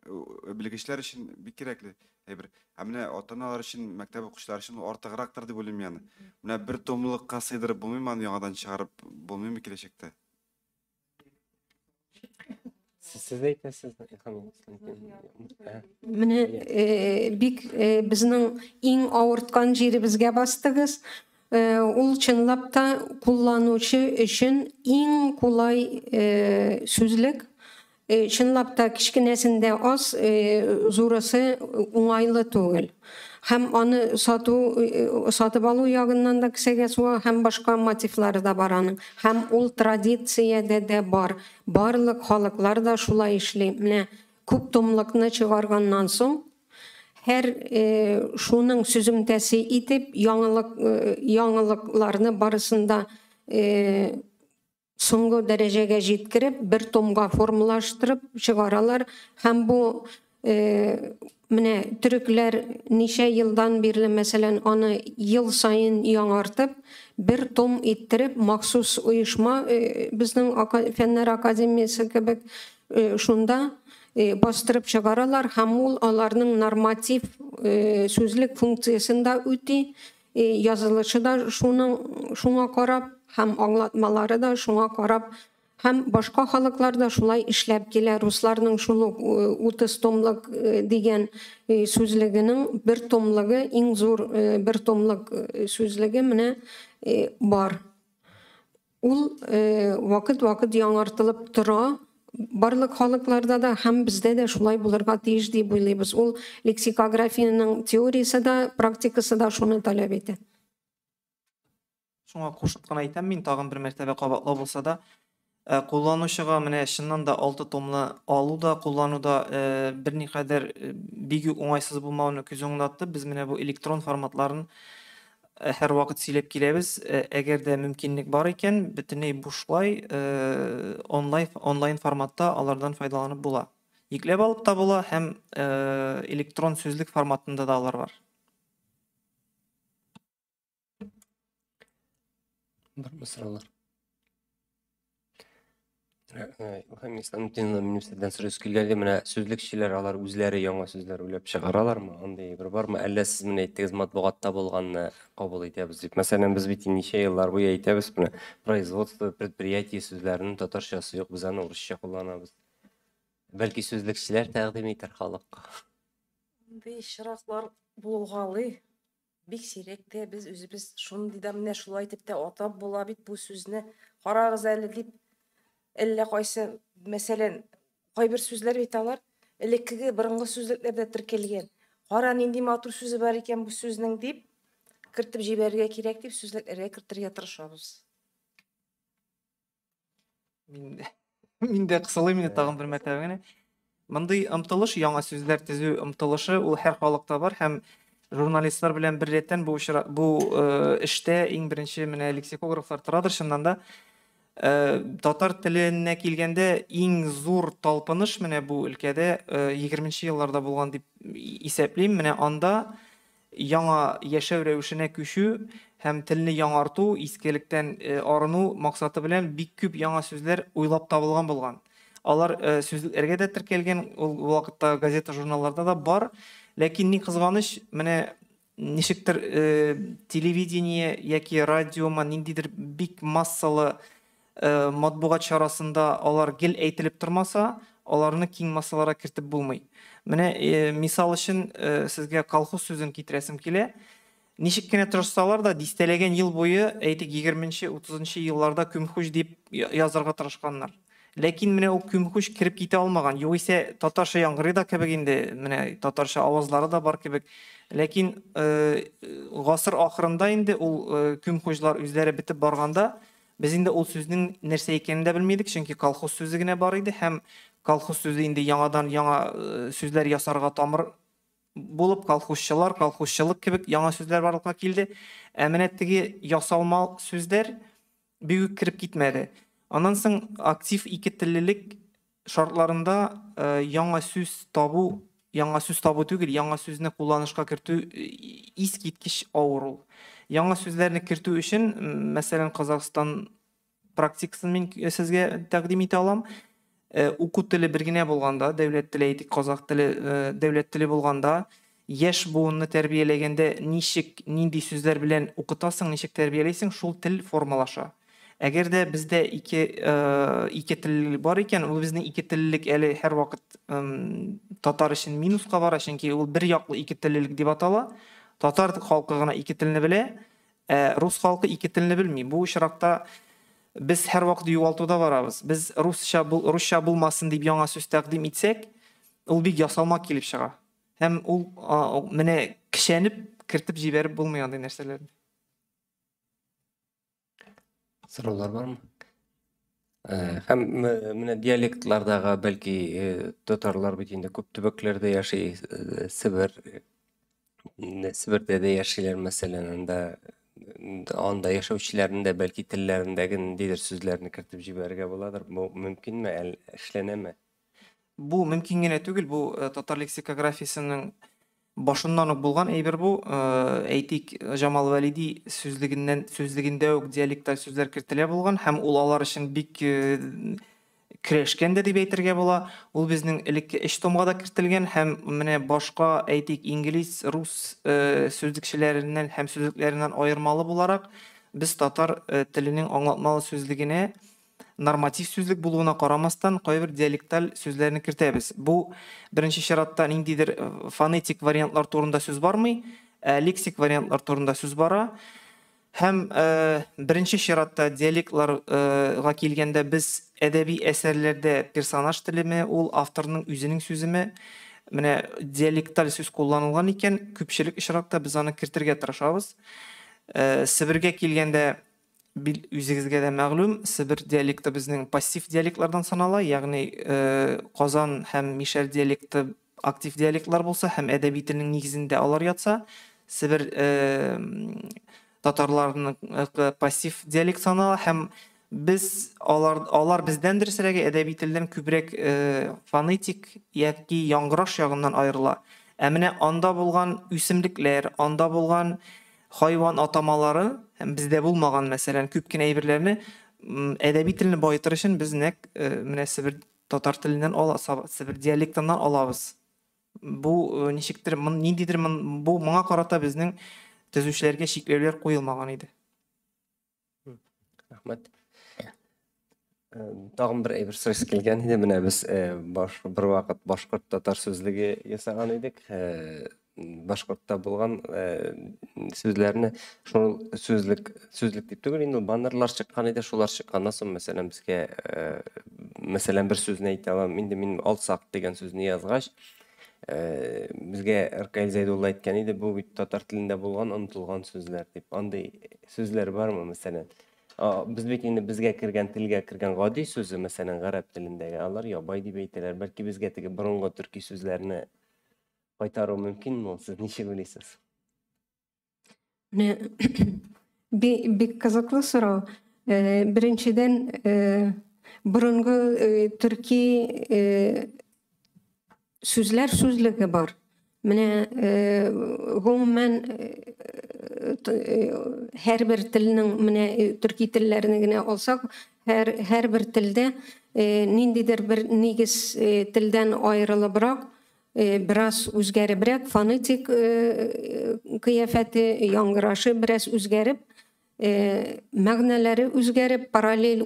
белгечләр өчен бик кирәкле. Әйбер. Ә менә ата-аналар өчен, мәктәп укучылары өчен артыграктыр дип уйлыйм яны. Менә бер томлыкка сыйдырып булмыймы, аны яңадан чыгарып булмыймы киләчәктә? Siz әйтәсез. Менә бик безнең иң авырткан җиребезгә бастыгыз. Ул чынлап та кулланучы өчен иң кулай сүзлек. Чынлап та кичкенәсендә аз, зурысы уңайлы түгел. Һәм аны сатып алу ягыннан да кесәгә суга, һәм башка мотивлары да бар аның. Һәм ул традициядә дә бар. Барлык халыклар да шулай эшли. Менә күп томлыкны чыгарганнан соң һәр шуның сүземтәсе итеп яңалыкларны барысында соңгы дәрәҗәгә җиткереп, бер томга формалаштырып чыгаралар. Һәм бу менә төрекләр ничә елдан бирле, мәсәлән, аны ел сайын яңартып, бер том иттереп, махсус оешма, безнең Фәннәр академиясе кебек, шунда бастырып чыгаралар, һәм ул аларның норматив сүзлек функциясын да үти, язылышы да шуңа карап, һәм аңлатмалары да шуңа карап, һәм башка халыклар да шулай эшләп килә. Русларның шул 30 томлык дигән сүзлегенең бер томлыгы, иң зур бер томлык сүзлеге менә бар. Ул вакыт-вакыт яңартылып тора. Барлык халыкларда да һәм бездә дә шулай булырга тиеш дип уйлыйбыз. Ул лексикографияның теориясе да, практикасы да шуны таләп итә. Шуңа кушып кына әйтәм, мин тагын бер мәртәбә кабатлау булса да, кулланучыга менә чыннан да 6 томны алу да, куллану да берникадәр бик уңайсыз булмауны күз уңдатты. Без менә бу электрон форматларын һәр вакыт сөйләп киләбез. Әгәр дә мөмкинлек бар икән, бөтенләй бушлай онлайн форматта алардан файдаланып була. Йөкләп алып та була, һәм электрон сүзлек форматында да алар бар. Бар мисаллар. Һәм университеттан сұрас килгәндә менә сүзлекчеләр алар үзләре яңа сүзләр уйлап чыгаралармы? Андый бер бармы? Әллә сез менә әйттегез, матбугатта булганны кабул итәбез дип. Мәсәлән, без бит ничә еллар буе әйтәбез, менә производство, предприятие сүзләренең татарчасы юк, без аны урысча кулланабыз. Бәлки сүзлекчеләр тәкъдим итәр халыкка. Бу шыраклар булгалый. Бик сирәктә без үзебез шундый да менә шулай итеп тә атап була бит бу сүзне. Карагыз әле дип әллә кайсы, мәсәлән, кайбер сүзләр бит алар элеккеге борынгы сүзлекләрдә теркәлгән. Кара нинди матур сүзе бар икән бу сүзнең дип кертеп җибәрергә кирәк дип сүзлекләргә кертергә тырышабыз. Мин дә кысылыйм инде тагын бер мәртәбә генә. Мондый омтылыш, яңа сүзләр төзү омтылышы ул һәр халыкта бар, һәм журналистлар белән бер рәттән бу эштә иң беренче менә лексикографлар торадыр. Шуннан да татар теленә килгәндә иң зур талпыныш менә бу өлкәдә 20нче елларда булган дип исәплим. Менә анда яңа яшәү рәвешенә күчү һәм телне яңарту, искелектән арыну максаты белән бик күп яңа сүзләр уйлап табылган булган. Алар сүзлекләргә дә теркәлгән, ул вакытта газета, журналларда да бар. Ләкин ни кызганыч, менә ничектер телевидение яки радиома ниндидер бик массалы матбугат чарасында алар гел әйтелеп тормаса, аларны киң массаларга кертеп булмый. Менә мисал өчен сезгә колхоз сүзен китерәсем килә. Ничек кенә тырышсалар да, дистәләгән ел буе, әйтик 20нче, 30нчы елларда күмхүш дип язарга тырышканнар. Ләкин менә ул күмхүш кирип китә алмаган. Югыйсә татарча яңгырый да кебек инде, менә татарча авазлары да бар кебек. Ләкин гасыр ахырында инде ул күмхүшләр үзләре битеп барганда, без инде ул сүзнең нәрсә икәнен дә белмидек, чөнки колхоз сүзе генә бар иде, һәм колхоз сүзе инде яңадан яңа сүзләр ясарга тамыр булып, колхозчылар, колхозчылык кебек яңа сүзләр барлыкка килде. Ә менә теге ясалма сүзләр бик кирип китмәде. Аннан соң актив ике теллелек шартларында яңа сүз табу түгел, яңа сүзне кулланышка кертү искиткеч авыр ул. Яңа сүзләрне кертү өчен, мәсәлән, Казакстан практикасын мин сезгә тәкъдим итә алам. уку теле бер генә булганда, дәүләт теле әйтик, казак теле дәүләт теле булганда, яшь буынны тәрбияләгәндә ничек, нинди сүзләр белән укытасың, ничек тәрбияләйсең, шул тел формалаша. Әгәр дә бездә ике тел бар икән, ул безнең ике теллелек әле һәр вакыт татар өчен минуска бара, чөнки ул бер яклы ике теллелек дип атала. Татар халкы гына ике телне белә, рус халкы ике телне белми. Бу очракта без һәр вакыт югалтуда барабыз. Без русча булмасын дип яңа сүз тәкъдим итсәк, ул бик ясалма килеп чыга. Һәм ул менә кишәнеп, кертеп җибәреп булмый андый нәрсәләрне. Сораулар бармы? Һәм менә диалектлардагы бәлки татарлар бит инде күп төбәкләрдә яши, Себердә дә яшиләр мәсәлән, анда яшәүчеләрнең дә бәлки телләрендәге ниндидер сүзләрне кертеп җибәрергә буладыр. Бу мөмкинме, эшләнәме? Бу мөмкин генә түгел, бу татар лексикографиясының башыннан ук булган әйбер бу. Әйтик, Жамал Валиди сүзлегендә үк диалекталь сүзләр кертелә булган һәм ул алар өчен бик керәшкән дә дип әйтергә була. Ул безнең элекке 3 томга да кертелгән һәм менә башка әйтик инглиз, рус сүзлекчеләреннән һәм сүзлекләреннән аермалы буларак без татар теленең аңлатмалы сүзлегенә норматив сүзлек булуына карамастан кайбер диалекталь сүзләрне кертәбез. Бу беренче чиратта ниндидер фонетик вариантлар турында сүз бармый, лексик вариантлар турында сүз бара. Һәм беренче чиратта диалектларга килгәндә без әдәби әсәрләрдә персонаж телеме, ул авторның үзенең сүземе, менә диалекталь сүз кулланылган икән, күпчелек очракта без аны кертергә тырышабыз. Себергә килгәндә үзегезгә дә мәгълүм, Себер диалекты безнең пассив диалектлардан санала, ягъни Казан һәм Мишәр диалекты актив диалектлар булса һәм әдәби телнең нигезендә алар ятса, Себер татарларның пассив диалект санала һәм biz алар бездән дөресрәге әдәби телдән күбрәк фонетик яки яңгыраш ягыннан аерыла. Менә анда булган үсемлекләр, анда булган хайван атамалары һәм бездә булмаган мәсәлән күп кенә әйберләрне әдәби телне баетыр өчен без менә Себер татар теленнән Себер диалектыннан алабыз. Бу ничектер ниндидер бу моңа карата безнең төзүчеләргә шикләүләр куелмаган иде. Рәхмәт. Тагын бер әйбер сүз килгән иде. Менә без бер вакыт башкорт татар сүзлеге ясаган идек. Башкортта булган сүзләрне шул сүзлек дип түгел, инде баннерлар чыккан иде, шулар чыкканнан соң мәсәлән безгә мәсәлән бер сүзне әйтә алам. Инде мин алсак дигән сүзне язгач, безгә Ркаил Зайдулла әйткән иде, бу бит татар телендә булган онытылган сүзләр дип. Андый сүзләр бармы мәсәлән? Biz бит инде безгә кергән телгә кергән гади сүзе, мәсәлән, гарәп телендәге алар ябай дип әйтәләр. Бәлки безгә теге борынгы төрки сүзләрне кайтару мөмкинме? Сез ничек уйлыйсыз? Бик кызыклы сорау. Беренчедән, борынгы төрки сүзләр сүзлеге бар. Менә гомумән һәр бер телнең менә төрки телләрне генә алсак, һәр бер телдә ниндидер бер нигез телдән аерылыбрак, бераз үзгәребрәк, фонетик кыяфәте, яңгырашы бераз үзгәреп, мәгънәләре үзгәреп, параллель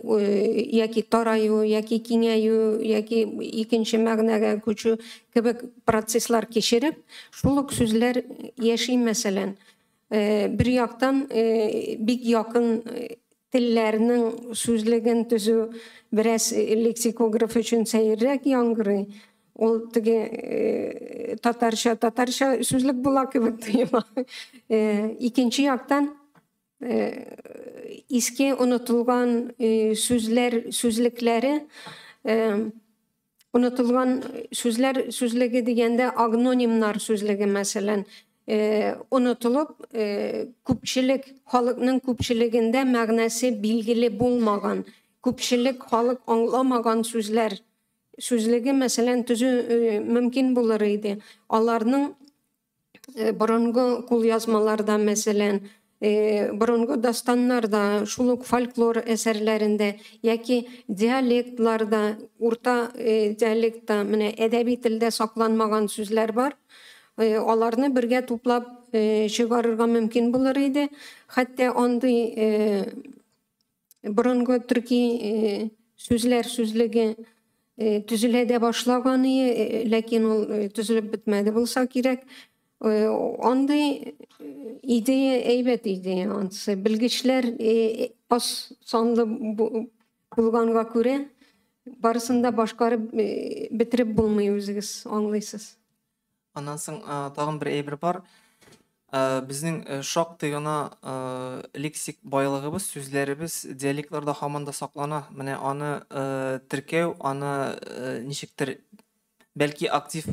яки тараю, яки киңәю, яки икенче мәгънәгә күчү кебек процесслар кичереп, шул ук сүзләр яши мәсәлән. Бер яктан бик якын телләрнең сүзлеген төзү бераз лексикограф өчен сәеррәк яңгырый. Ул теге татарча сүзлек була кебек тоела. Икенче яктан иске онытылган сүзлекләре, онытылган сүзләр сүзлеге дигәндә агнонимнар сүзлеге мәсәлән онытылып, күпчелек халыкның күпчелегендә мәгънәсе билгеле булмаган, күпчелек халык аңламаган сүзләр сүзлеге мәсәлән төзү мөмкин булыр иде. Аларның борынгы кулъязмаларда мәсәлән Burungu dastanlarda, şuluk folklor eserlerinde, yaki dialektlerde, orta dialektta, mine edebi tilde saklanmagan sözler var. Alarını birge toplap çıkarırga mümkün bulur idi. Hatta onday burungu Türkiye sözler sözlüğü tüzülede başlagan idi, lakin ol tüzülüp bitmedi bulsa gerek. Onday ideya eybet ideya ansı. Bilgiçler az sanlı bulganga göre barısında başkarıp bitirip bulmayı özünüz anlaysız. Андан соң тагын бер әйбер бар. Безнең шактый гына лексик байлыгыбыз, сүзләребез диалектларда һаман да саклана. Менә аны теркәү, аны ничектер бәлки актив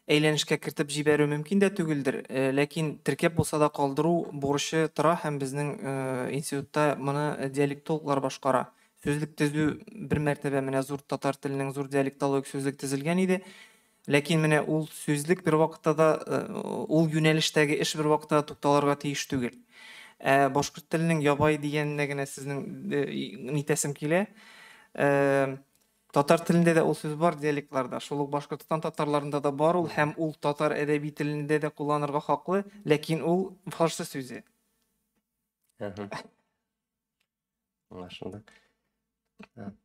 әйләнешкә кертеп җибәрү мөмкин дә түгелдер. Ләкин теркәп булса да калдыру бурычы тора һәм безнең институтта моны диалектологлар башкара. Сүзлек төзү бер мәртәбә менә зур татар теленең зур диалектологик сүзлек төзелгән иде. Ләкин менә ул сүзлек бер вакытта да ул юнәлештәге эш бер вакытта тукталырга тиеш түгел. Башкорт теленең ябай дигәнне генә сезнең нитәсем килә. Татар телендә дә ул сүз бар диалектларда. Шул ук Башкортстан татарларында да бар ул һәм ул татар әдәби телендә дә кулланырга хаклы, ләкин ул фарсы сүзе. Аңлашылды.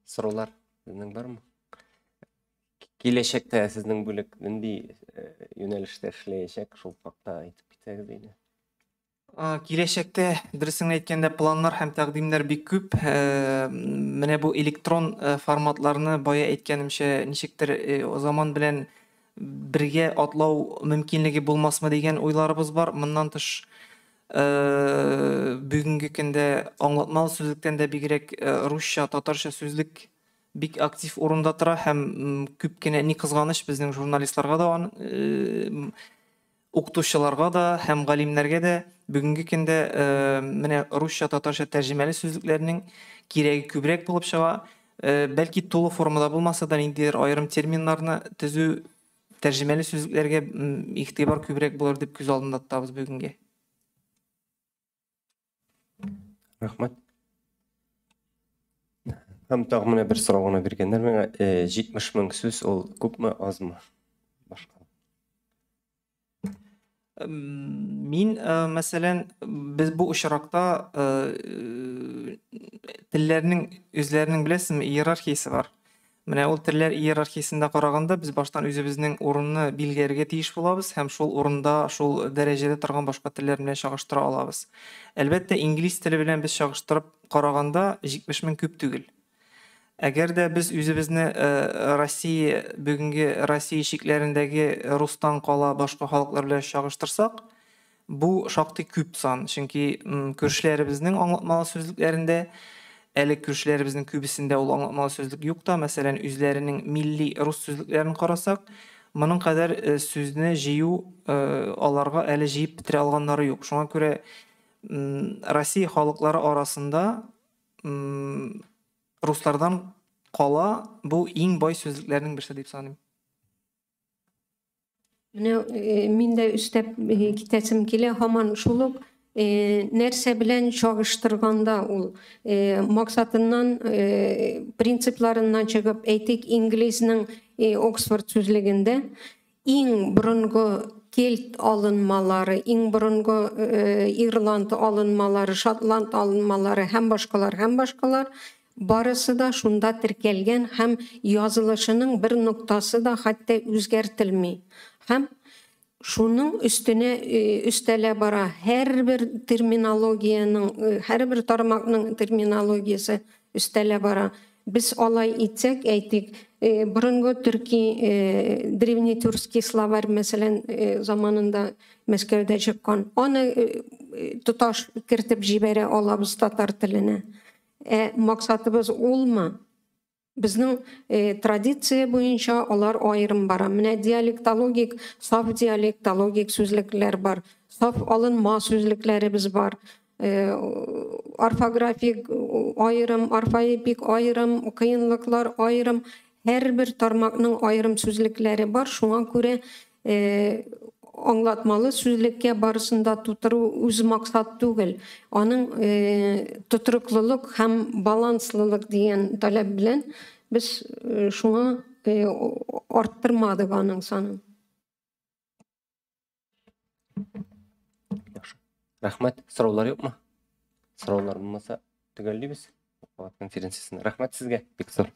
Сораулар сезнең бармы? Киләчәктә сезнең бүлек нинди юнәлештә эшләячәк, шул хакта әйтеп китәгез инде. Киләчәктә дөресен әйткәндә планнар һәм тәкъдимнәр бик күп. Менә бу электрон форматларны бая әйткәнемчә ничектер заман белән бергә атлау мөмкинлеге булмасмы дигән уйларыбыз бар. Моннан тыш бүгенге көндә аңлатмалы сүзлектән дә бигрәк русча, татарча сүзлек бик актив урында тора һәм күп кенә ни кызганыч безнең журналистларга да, укытучыларга да һәм галимнәргә дә бүгенге көндә менә русча, татарча тәрҗемәле сүзлекләрнең кирәге күбрәк булып чыга. Бәлки тулы формада булмаса да ниндидер аерым терминнарны төзү тәрҗемәле сүзлекләргә игътибар күбрәк булыр дип күз алдында тотабыз бүгенгә. Рәхмәт. Һәм тагын менә бер сорау гына биргәннәр миңа, 70 мең сүз ул күпме, азмы? Башка. Мин, мәсәлән, без бу очракта телләрнең үзләренең беләсезме иерархиясе бар. Менә ул телләр иерархиясында караганда без баштан үзебезнең урынны билгеләргә тиеш булабыз һәм шул урында, шул дәрәҗәдә торган башка телләр белән чагыштыра алабыз. Әлбәттә, инглиз теле белән без чагыштырып караганда 70 мең күп түгел. Әгәр дә без үзебезне Россия, бүгенге Россия шикләрендәге рустан кала башка халыклар белән чагыштырсак, бу шактый күп сан. Чөнки күршләребезнең аңлатмалы сүзлекләрендә, әле күршләребезнең күбесендә ул аңлатмалы сүзлек юк та, мәсәлән, үзләренең милли рус сүзлекләрен карасак, моның кадәр сүзне җыю аларга әле җыеп бетерә алганнары юк. Шуңа күрә Россия халыклары арасында руслардан кала бу иң бай сүзлекләрнең берсе дип саныйм. Менә мин дә үстәп китәсем килә, һаман шулук нәрсә белән чагыштырганда ул максатыннан, принципларыннан чыгып, әйтик, инглизнең Оксфорд сүзлегендә иң борынгы кельт алынмалары, иң борынгы Ирланд алынмалары, Шотланд алынмалары һәм башкалар барысы да шунда теркәлгән һәм язылышының бер ноктасы да хәтта үзгәртелми. Һәм шуның өстенә өстәлә бара һәрбер терминологияның, һәрбер тармакның терминологиясы өстәлә бара. Без алай итсәк, әйтик, борынгы төрки древнетюркский словарь мәсәлән заманында Мәскәүдә чыккан. Аны тоташ кертеп җибәрә алабыз татар теленә. Максатыбыз улмы? Безнең традиция буенча алар аерым бара. Менә диалектологик, саф диалектологик сүзлекләр бар. Саф алынма сүзлекләребез бар. Орфографик аерым, орфоэпик аерым, кыенлыклар аерым. Һәрбер тармакның аерым сүзлекләре бар. Шуңа күрә аңлатмалы сүзлеккә барысында тутыру үз максат түгел. Аның тотрыклылык һәм баланслылык дигән таләп белән без шуңа арттырмадык аның санын. Яхшы. Рәхмәт. Сораулар юкмы? Сораулар булмаса, төгәллибез. Конференциясенә. Рәхмәт сезгә. Бик зур.